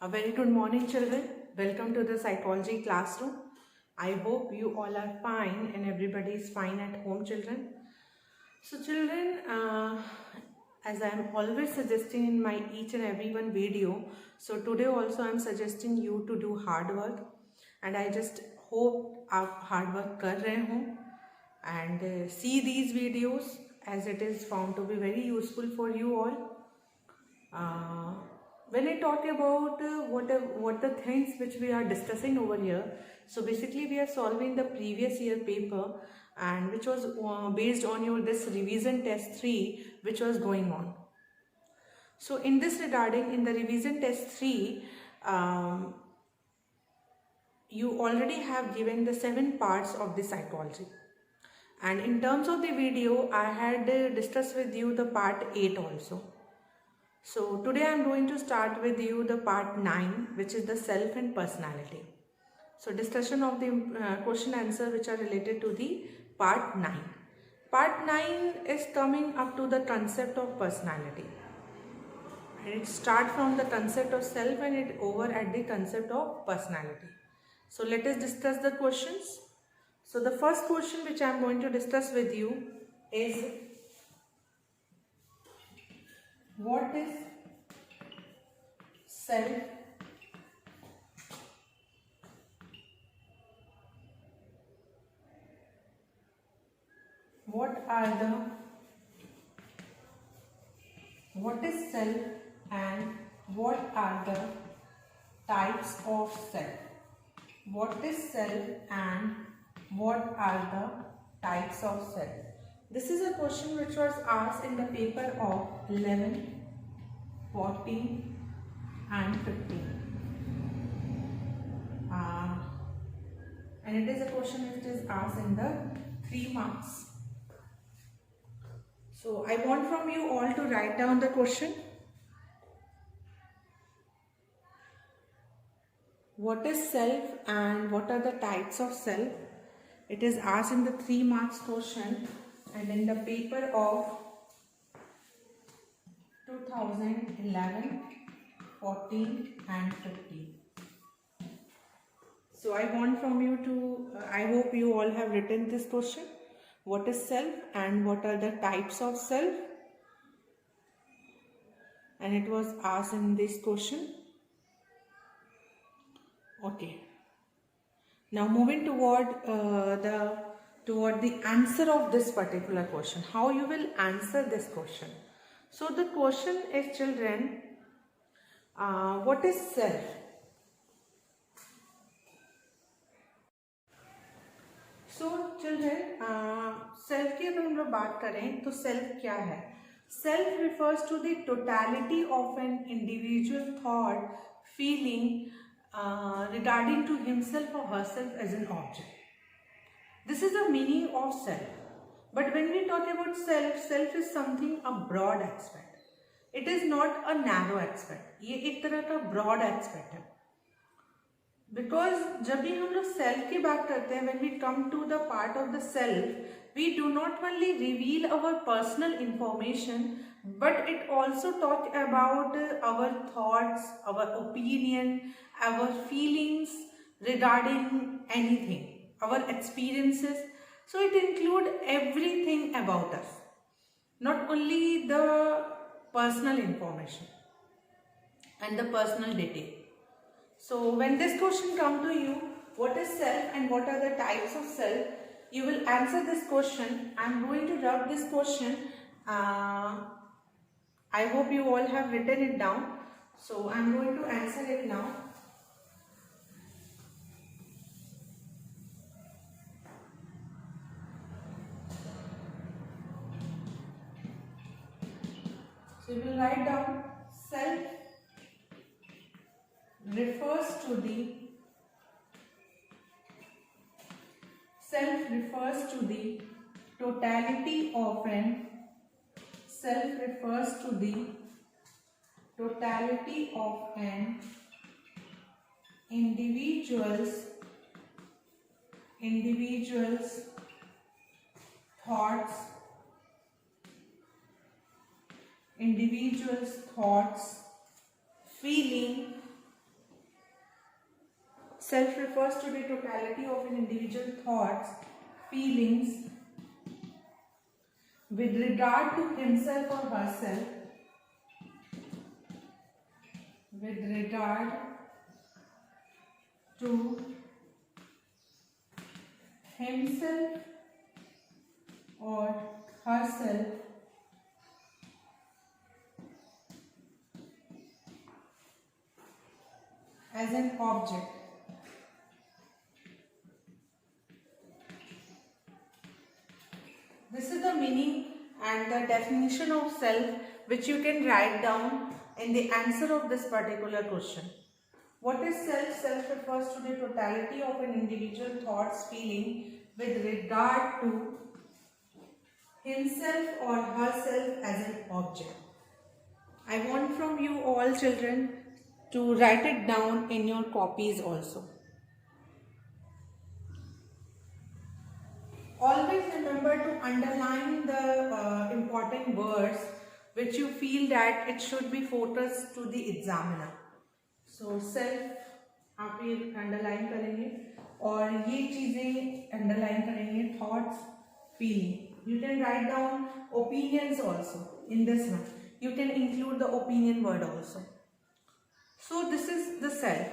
A very good morning, children. Welcome to the psychology classroom. I hope you all are fine and everybody is fine at home, children. So, children, as I am always suggesting in my each and every one video, so today also I am suggesting you to do hard work, and I just hope आप hard work कर रहे हो and see these videos as it is found to be very useful for you all. When I talk about what the things which we are discussing over here, so basically we are solving the previous year paper, and which was based on your this revision test 3 which was going on. So in this regarding, in the revision test 3, you already have given the 7 parts of the psychology, and in terms of the video I had discussed with you the part 8 also. So today I am going to start with you the part 9, which is the self and personality. So discussion of the question answer which are related to the part 9. Part 9 is coming up to the concept of personality. And it starts from the concept of self and it over at the concept of personality. So let us discuss the questions. So the first question which I am going to discuss with you is, what is self? What is self and what are the types of self? What is self and what are the types of self? This is a question which was asked in the paper of 11, 14 and 15. And it is a question which is asked in the 3 marks. So I want from you all to write down the question. What is self and what are the types of self? It is asked in the 3 marks question and in the paper of 2011, 14 and 15. So I want from you to, I hope you all have written this question. What is self and what are the types of self? And it was asked in this question. Okay. Now moving toward the answer of this particular question. How you will answer this question? So the question is, children, what is self? So children, self की अगर हम लोग बात करें तो self क्या है? Self refers to the totality of an individual thought, feeling regarding to himself or herself as an object. This is the meaning of self. But when we talk about self, self is something a broad aspect. It is not a narrow aspect. ये एक तरह का broad aspect है. Because जब भी हम लोग self की बात करते हैं, when we come to the part of the self, we do not only reveal our personal information, but it also talk about our thoughts, our opinion, our feelings regarding anything, our experiences. So it includes everything about us, not only the personal information and the personal detail. So when this question comes to you, what is self and what are the types of self, you will answer this question. I am going to rub this question. I hope you all have written it down. So I am going to answer it now. So you will write down, self refers to the totality of an individual's thoughts, feeling Self refers to the totality of an individual thoughts, feelings with regard to himself or herself, with regard to himself or herself as an object. This is the meaning and the definition of self which you can write down in the answer of this particular question. What is self? Self refers to the totality of an individual thoughts, feeling with regard to himself or herself as an object. I want from you all children to write it down in your copies also. Always remember to underline the important words which you feel that it should be focused to the examiner. So self आप ये underline करेंगे और ये चीजें underline करेंगे, thoughts, feeling. You can write down opinions also in this one. You can include the opinion word also. So this is the self.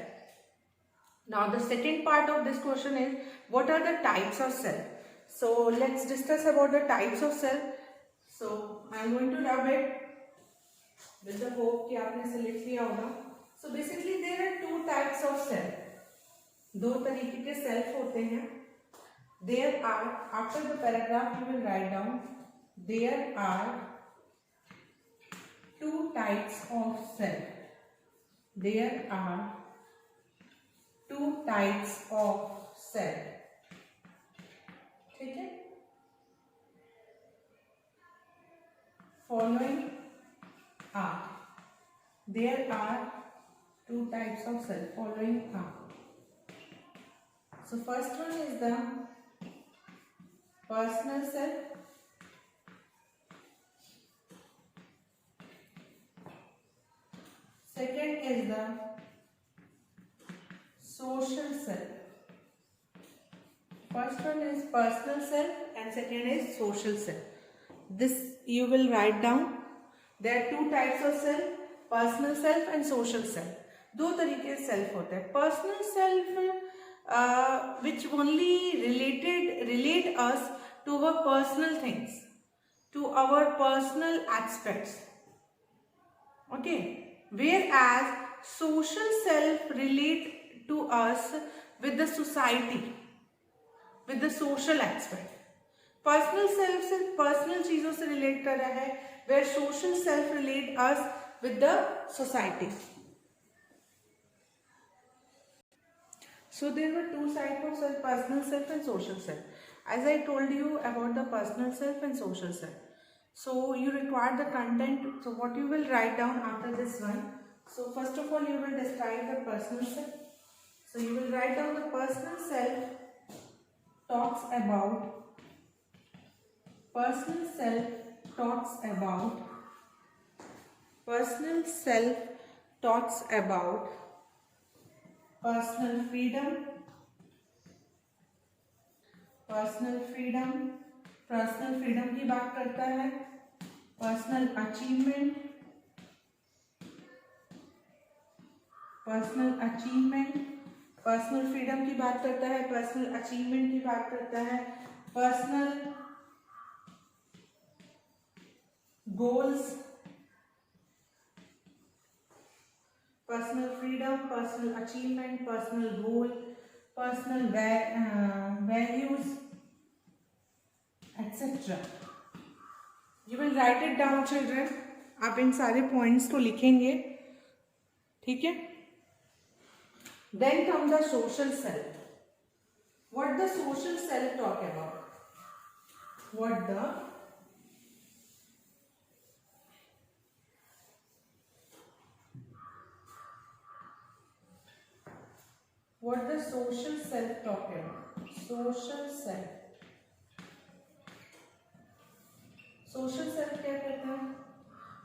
Now the second part of this question is what are the types of self? So let's discuss about the types of self. So I am going to rub it with the hope कि आपने select किया होगा. So basically there are two types of self. दो तरीके के self होते हैं. There are, after the paragraph you will write down, there are two types of self. There are two types of self. ठीक है? Following are, there are two types of self. Following are. So first one is the personal self. Second is the social self. First one is personal self and second is social self. This you will write down. There are two types of self, personal self and social self. दो तरीके से self होता है. Personal self which only relate us to our personal things, to our personal aspects. Okay. Whereas social self relate to us with the society, with the social aspect. Personal self से personal चीजों से relate कर रहा है, where social self relate us with the society. So there were two sides of self, personal self and social self. As I told you about the personal self and social self. So you require the content. So what you will write down after this one. So first of all you will describe the personal self. So you will write down the personal self talks about personal self talks about personal self talks about personal freedom, personal freedom की बात करता है, personal achievement, personal freedom की बात करता है, personal achievement की बात करता है, personal goals, personal freedom, personal achievement, personal goal, personal values, etc. You will write it down children. आप इन सारे points को लिखेंगे, ठीक है? Then comes the social self. What the social self talk about? What the social self talk about? Social self. Social self क्या कहता है?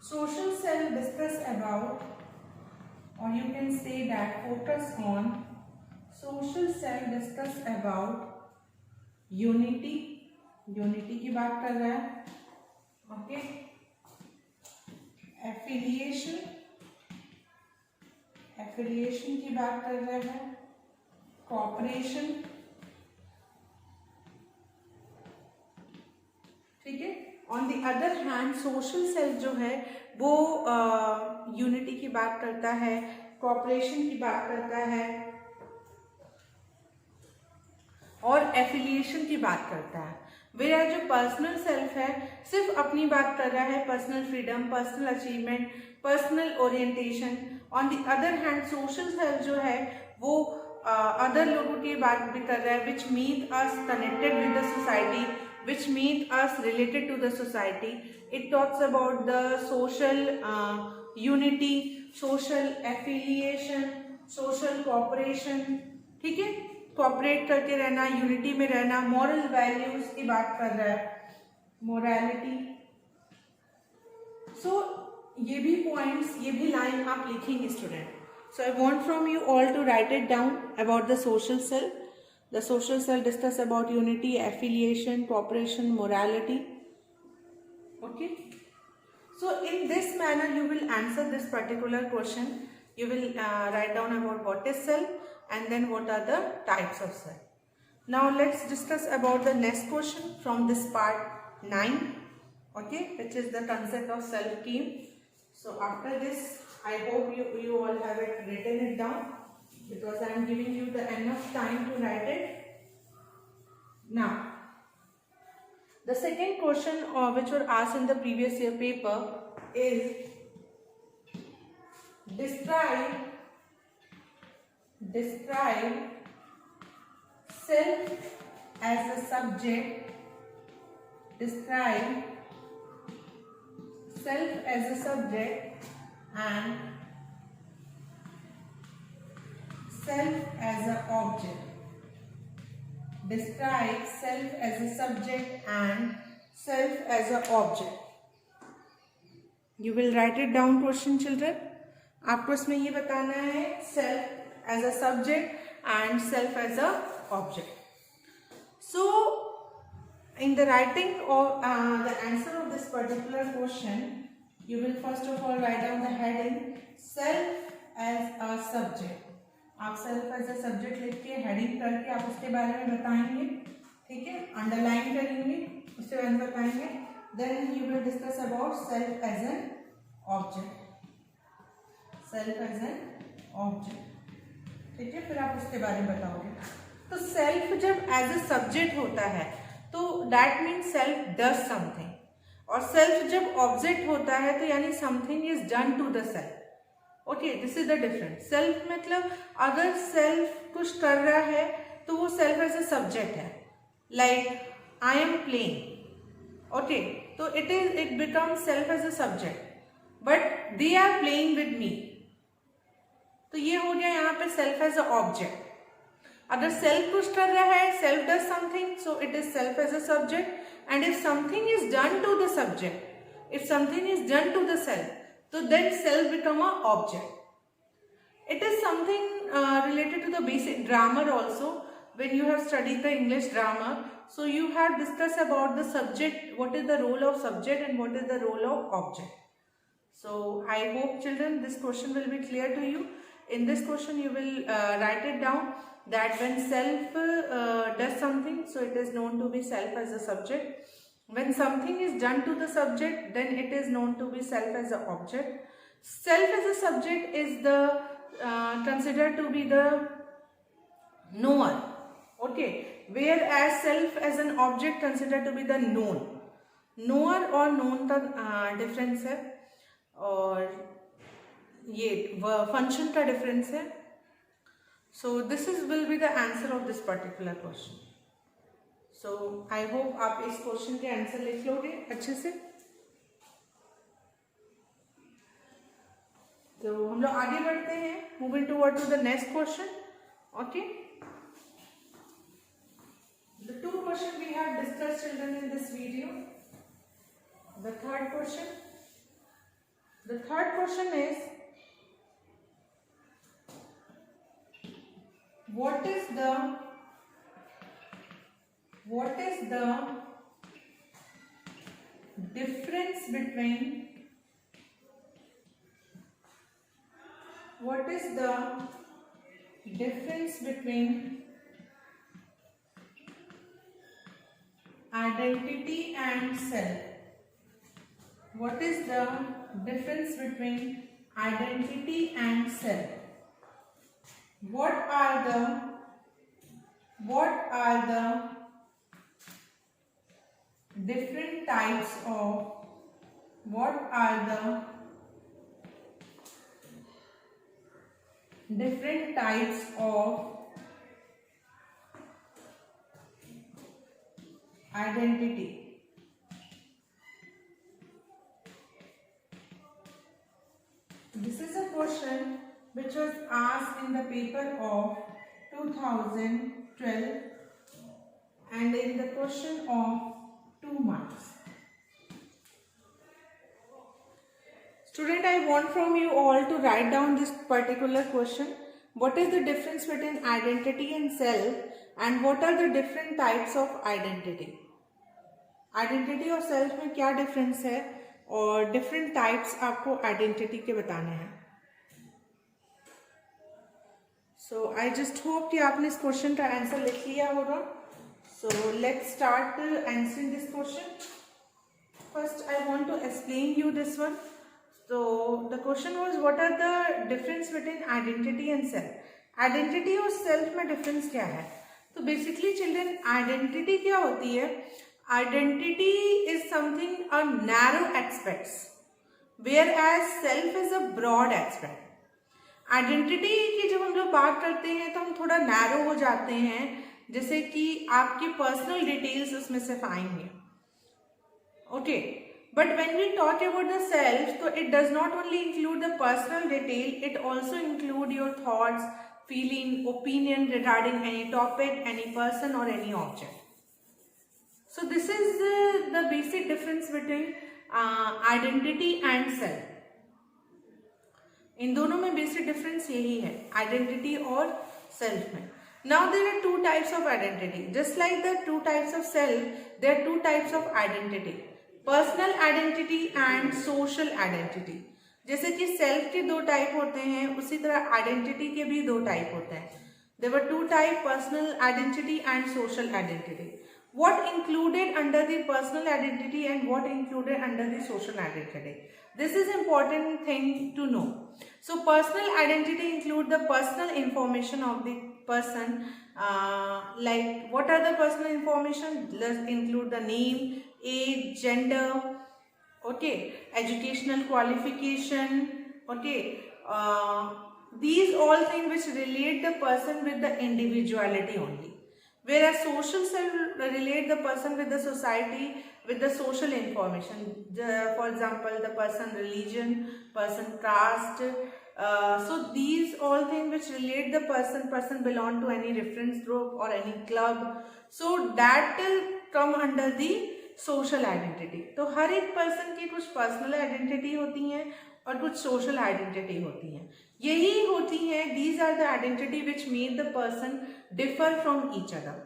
Social self discuss about, or you can say that focus on social self discuss about unity, unity की बात कर रहा है, okay. Affiliation, affiliation की बात कर रहा है, कॉपरेशन, ठीक है। On the other hand social self जो है वो यूनिटी की बात करता है, कॉपरेशन की बात करता है और एफिलिएशन की बात करता है। वेयर जो पर्सनल सेल्फ है सिर्फ अपनी बात कर रहा है, personal freedom, personal achievement, personal orientation. On the other hand social self जो है वो अदर लोगों की बात भी कर रहा है, which make us connected with the society, which make us related to the society. It talks about the social unity, social affiliation, social cooperation, ठीक है, कॉपरेट करके रहना, यूनिटी में रहना, मॉरल वैल्यूज की बात कर रहा है, मोरालिटी। सो ये भी पॉइंट्स, ये भी लाइन आप लिखेंगे student. So I want from you all to write it down about the social self. The social cell discuss about unity, affiliation, cooperation, morality. Okay. So in this manner you will answer this particular question. You will write down about what is cell and then what are the types of cell. Now let's discuss about the next question from this part 9. Okay, which is the concept of cell scheme. So after this, I hope you all have it written it down, because I am giving you the enough time to write it. Now, the second question which were asked in the previous year paper is describe self as a subject. Describe self as a subject and self as an object. Describe self as a subject and self as an object. You will write it down question children. आपको इसमें ये बताना है self as a subject and self as a object. So in the writing of the answer of this particular question, you will first of all write down the heading self as a subject. आप self as a subject लिख के heading करके आप उसके बारे में बताएंगे, ठीक है, अंडरलाइन करेंगे, उसके बाद बताएंगे. Then you will discuss about self as an object. Self as an object, ठीक है, फिर आप उसके बारे में बताओगे. तो सेल्फ जब एज अ सब्जेक्ट होता है तो that means self does something, और सेल्फ जब ऑब्जेक्ट होता है तो यानी something is done to the self. Okay, this is the difference. Self मतलब अगर सेल्फ कुछ कर रहा है तो वो सेल्फ एज अ सब्जेक्ट है. Like I am playing, okay, तो it become self as a subject, but they are playing with me, तो ये हो गया यहाँ पे सेल्फ एज अ ऑब्जेक्ट. अगर सेल्फ कुछ कर रहा है, self does something, so it is self as a subject. And if something is done to the subject, if something is done to the self, so then self become a object. It is something related to the basic grammar also. When you have studied the English grammar, so you have discussed about the subject, what is the role of subject and what is the role of object. So I hope children this question will be clear to you. In this question you will write it down that when self does something, so it is known to be self as a subject. When something is done to the subject, then it is known to be self as an object. Self as a subject is the considered to be the knower, okay, whereas self as an object considered to be the known. knower और known का difference है, और ये function का difference है. So this will be the answer of this particular question. So I hope आप इस question के आंसर लिख लोगे अच्छे से. तो हम लोग आगे बढ़ते हैं, moving toward to the next question. Okay, the two question we have discussed children in this video. The third question is what is the difference between identity and self? What is the difference between identity and self? What are the different types of identity? This is a question which was asked in the paper of 2012 and in the question of 2 marks. Student, I want from you all to write down this particular question. What is the difference between identity and self, and what are the different types of identity? Identity और self में क्या difference है और different types आपको identity के बताने हैं. सो I just hope कि आपने इस क्वेश्चन का आंसर लिख लिया होगा. So let's start answering this question. First I want to explain you this one. So the question was, what are the difference between identity and self? Identity और self में difference क्या है? तो basically children, identity क्या होती है? Identity is something a narrow aspects, whereas self is a broad aspect. Identity की जब हम लोग बात करते हैं तो हम थोड़ा narrow हो जाते हैं, जैसे कि आपके personal details उसमें से आएंगे. Okay. But when we talk about the self, so it does not only include the personal detail, it also include your thoughts, feeling, opinion regarding any topic, any person or any object. So this is the basic difference between identity and self. इन दोनों में basic difference यही है, identity और self में. Now there are two types of identity. Just like the two types of self, there are two types of identity. Personal identity and social identity. जैसे कि self के 2 type होते हैं, उसी तरह आइडेंटिटी के भी 2 टाइप होते हैं. There were 2 type, personal identity and social identity. What included under the personal identity and what included under the social identity? This is important thing to know. So personal identity include the personal information of the person, like what are the personal information? Let's include the name, age, gender, okay, educational qualification, okay, these all things which relate the person with the individuality only, whereas social self relate the person with the society, with the social information. For example, the person religion, person caste. So these all things which relate the person belong to any reference group or any club, so that will come under the social identity. तो हर एक person की कुछ personal identity होती हैं और कुछ social identity होती हैं. यही होती हैं, these are the identity which make the person differ from each other.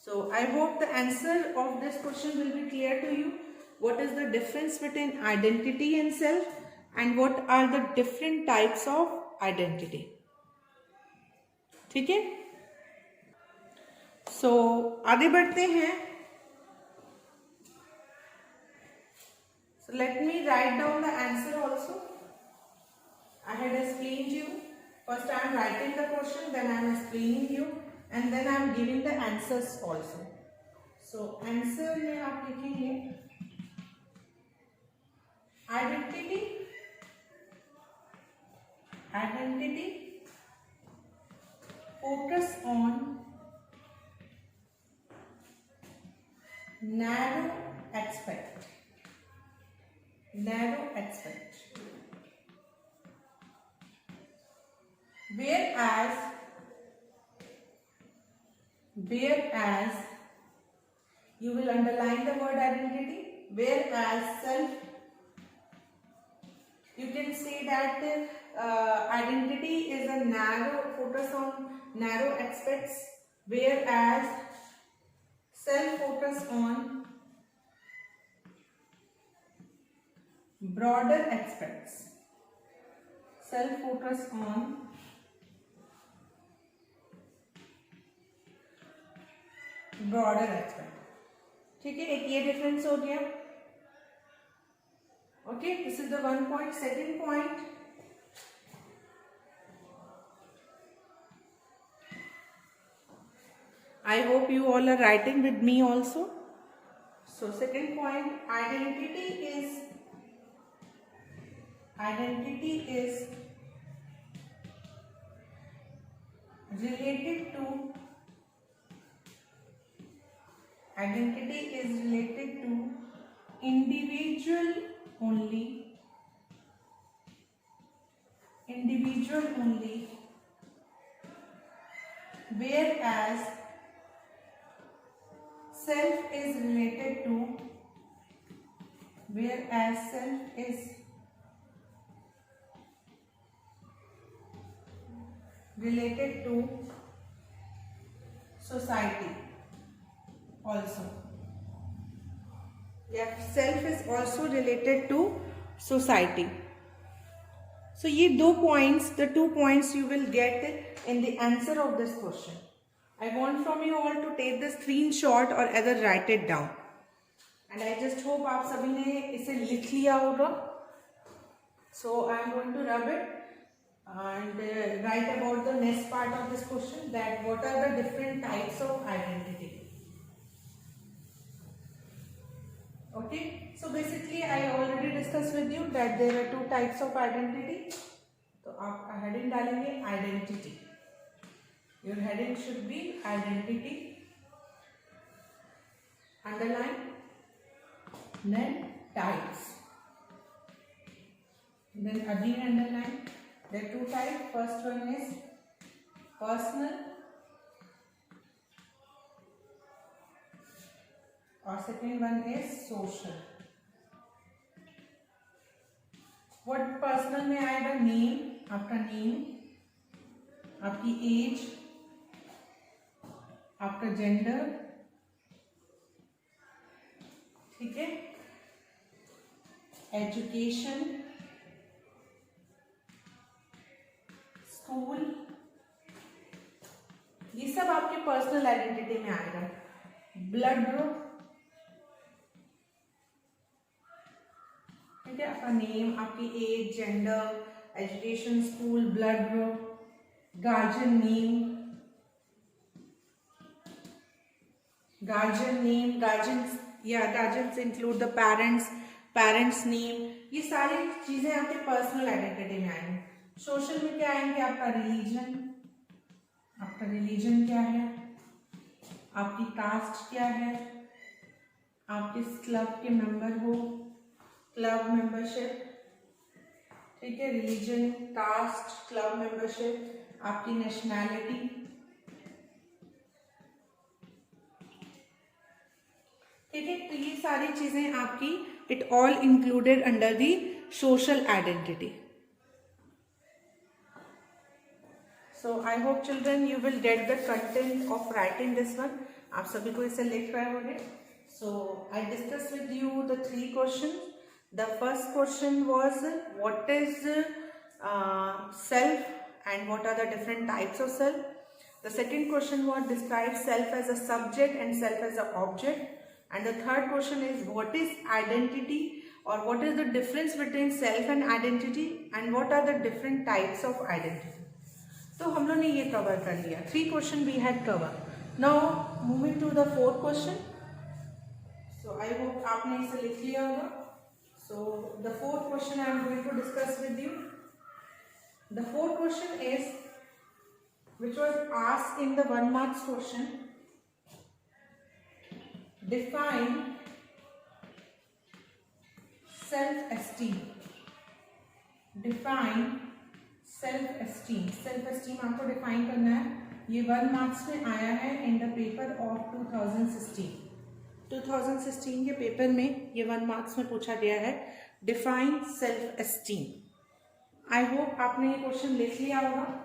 So I hope the answer of this question will be clear to you. What is the difference between identity and self? And what are the different types of identity? ठीक है. So आगे बढ़ते हैं. So let me write down the answer also. I had explained you. First I am writing the question, then I am explaining you, and then I am giving the answers also. So answer में आप लिखेंगे identity focus on narrow aspect, whereas you will underline the word identity, whereas self, you can say that identity is a narrow focus on narrow aspects, whereas self focus on broader aspects. Self focus on broader aspect. ठीक है, एक ये difference हो गया. Okay, this is the one point. Second point, I hope you all are writing with me also. So second point, identity is related to individual only, whereas self is related to society also. Yeah, self is also related to society. So ये दो points, the 2 points you will get in the answer of this question. I want from you all to take the screenshot or either write it down. And I just hope आप सभी ने इसे लिख लिया होगा. So I am going to rub it and write about the next part of this question, that what are the different types of identity. Okay, so basically I already discussed with you that there are 2 types of identity. तो आप heading डालेंगे identity. Your heading should be identity, underline, then types, then again underline. There are 2 types. First one is personal और second one is social. What personal में आएगा? Name, आपका name, आपकी as, आपका gender, ठीक है, एजुकेशन, स्कूल, ये सब आपके पर्सनल आइडेंटिटी में आएगा. ब्लड ग्रुप, ठीक है, आपका नेम, आपकी age, gender, education, school, blood group, guardian name, guardians include the parents name. ये सारी चीजें आपके पर्सनल आइडेंटिटी में आएंगी. सोशल में क्या आएंगे? आपका रिलीजन क्या है, आपकी कास्ट क्या है, आप किस क्लब के मेंबर हो, क्लब मेंबरशिप, ठीक है, रिलीजन, कास्ट, क्लब मेंबरशिप, आपकी नेशनैलिटी, ठीक है. तो ये सारी चीजें आपकी it all included under the social identity. So I hope children you will get the content of writing this one. आप सभी को इसे लिख रहे होंगे. So I discuss with you the 3 question. The first question was what is self and what are the different types of self. The second question was describe self as a subject and self as an object. And the third question is what is identity or what is the difference between self and identity and what are the different types of identity. तो हम लोग ने ये cover कर लिया. 3 question we had cover. Now moving to the 4th question. So I hope आपने इसे लिख लिया होगा. So the 4th question I am going to discuss with you. The 4th question is, which was asked in the 1 marks question. Define self-esteem. Define self-esteem. Self-esteem आपको define करना है. ये 1 marks में आया है in the paper of 2016. 2016 के paper में ये 1 मार्क्स में पूछा गया है. Define self esteem. I hope आपने ये क्वेश्चन लिख लिया होगा।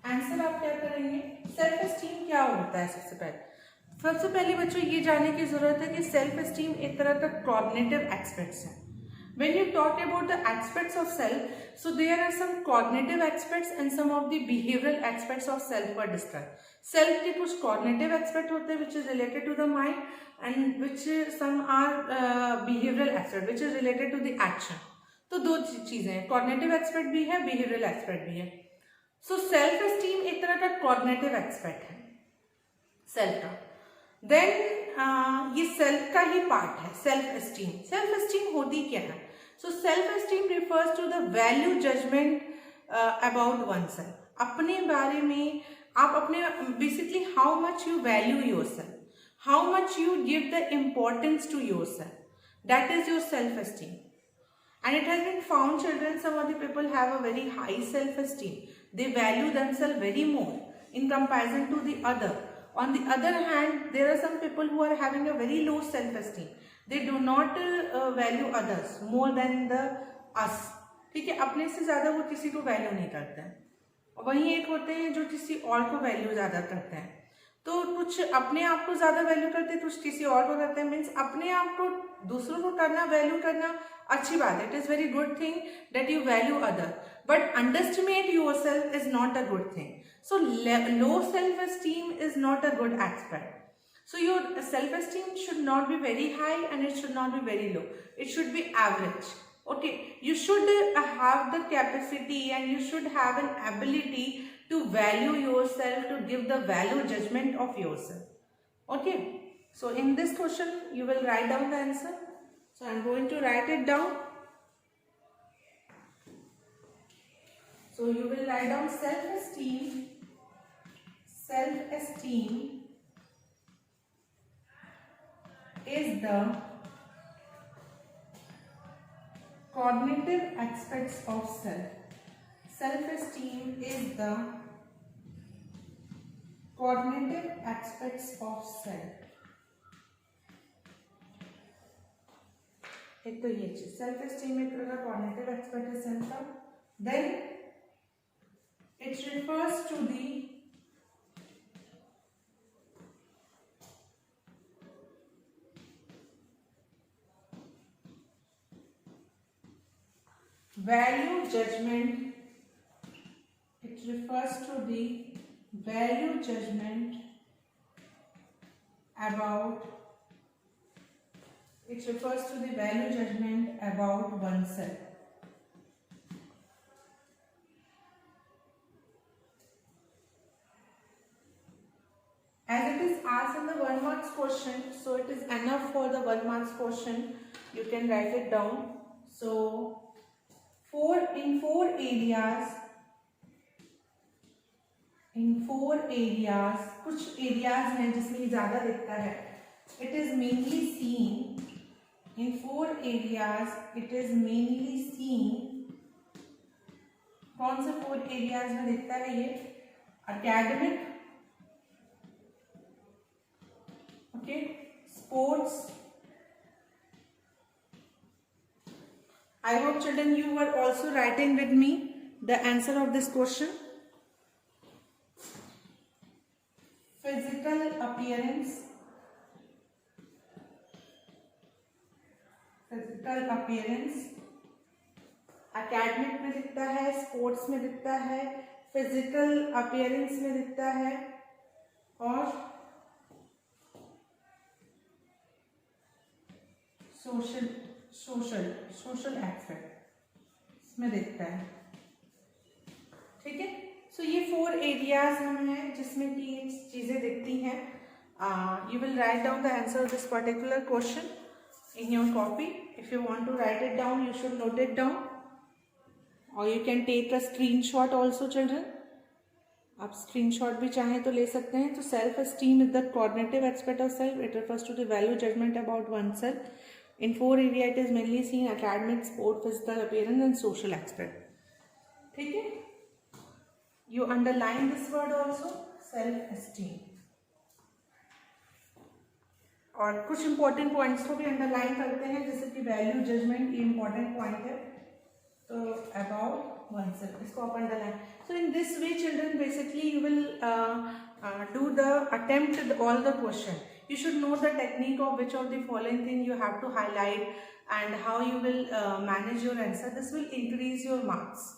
आंसर आप क्या करेंगे, सेल्फ एस्टीम क्या होता है। सबसे पहले बच्चों ये जानने की जरूरत है कि सेल्फ एस्टीम एक तरह का कॉग्निटिव एस्पेक्ट्स है। When you talk about the aspects of self, so there are some cognitive aspects and some of the behavioral aspects of self were discussed. Self के कुछ cognitive aspect होते हैं which is related to the mind, and which some are behavioral aspect which is related to the action. तो दो चीजें हैं, cognitive aspect भी है, behavioral aspect भी है। So self esteem एक तरह का cognitive aspect है सेल्फ का। देन ये सेल्फ का ही पार्ट है सेल्फ एस्टीम। सेल्फ एस्टीम होती क्या है, so self esteem refers to the value judgement about one self. अपने बारे में आप अपने basically how much you value your self, how much you give the importance to your self, that is your self esteem. And it has been found, children, some of the people have a very high self-esteem. They value themselves very more in comparison to the other. On the other hand, there are some people who are having a very low self-esteem. They do not value others more than the us. ठीक है, अपने से ज्यादा वो किसी को value नहीं करते हैं। वहीं एक होते हैं जो किसी और को वैल्यू ज्यादा करते हैं। तो कुछ अपने आप को ज्यादा वैल्यू करते हैं, कुछ किसी और को करते हैं। मीन्स अपने आप को दूसरों को करना, वैल्यू करना अच्छी बात है, it is very good thing that you value other, but underestimate yourself is not a good thing. So low self-esteem is not a good aspect. So your self-esteem should not be very high and it should not be very low. It should be average. Okay, you should have the capacity and you should have an ability to value yourself, to give the value judgment of yourself. Okay, so in this question you will write down the answer. So I am going to write it down. So you will write down self-esteem. Self-esteem is the cognitive aspects of self. Self-esteem is the cognitive aspects of self. एक तो ये चीज self-esteem एक तरह का cognitive aspect है self का। Then it refers to the value judgment. It refers to the value judgment about, it refers to the value judgment about oneself. As it is asked in the 1 marks question, so it is enough for the 1 marks question. You can write it down. So in four areas, कुछ areas हैं जिसमें ज़्यादा दिखता है। It is mainly seen in 4 areas. It is mainly seen, कौन से 4 areas में दिखता है ये? Academic, okay, sports. I hope, children, you were also writing with me the answer of this question. Physical appearance, academic में दिखता है, sports में दिखता है, physical appearance में दिखता है, और सोशल एस्पेक्ट इसमें दिखता है। ठीक है, सो ये 4 एरियाज हम हैं जिसमें कि ये चीजें दिखती हैं। You will write down the answer of this particular question in your copy. If you want to write it down, you should note it down, or you can take a screenshot also, children. आप screenshot भी चाहें तो ले सकते हैं। तो self esteem is the cognitive aspect of self. It refers to the value judgement about one self. In 4 area it is mainly seen academic, sport, physical appearance and social aspect. ठीक है, you underline this word also, self esteem. और कुछ important points को भी underline करते हैं, जैसे कि वैल्यू जजमेंट, ये इंपॉर्टेंट पॉइंट है। तो अबाउट oneself. इसको up underline. So in this way, children, basically you will do the attempt all the question. You should know the technique of which of the following thing you have to highlight and how you will manage your answer. This will increase your marks.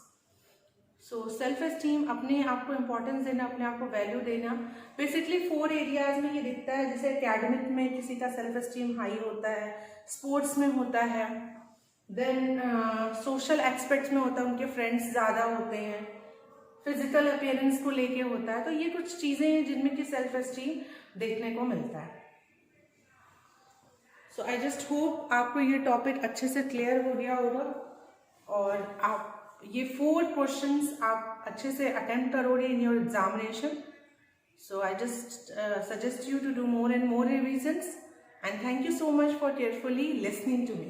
So self esteem, अपने आप को importance देना, अपने आप को value देना. Basically 4 areas में ये दिखता है. जैसे एकेडमिक में किसी का सेल्फ एस्टीम हाई होता है, स्पोर्ट्स में होता है, देन सोशल एस्पेक्ट्स में होता है, उनके फ्रेंड्स ज़्यादा होते हैं, फिजिकल अपीयरेंस को लेके होता है. तो ये कुछ चीज़ें हैं जिनमें कि सेल्फ एस्टीम देखने को मिलता है. सो आई जस्ट होप आपको ये टॉपिक अच्छे से क्लियर हो गया होगा और आप ये 4 क्वेश्चंस आप अच्छे से अटेम्प्ट करोगे in your examination. So I just suggest you to do more and more revisions, and thank you so much for carefully listening to me.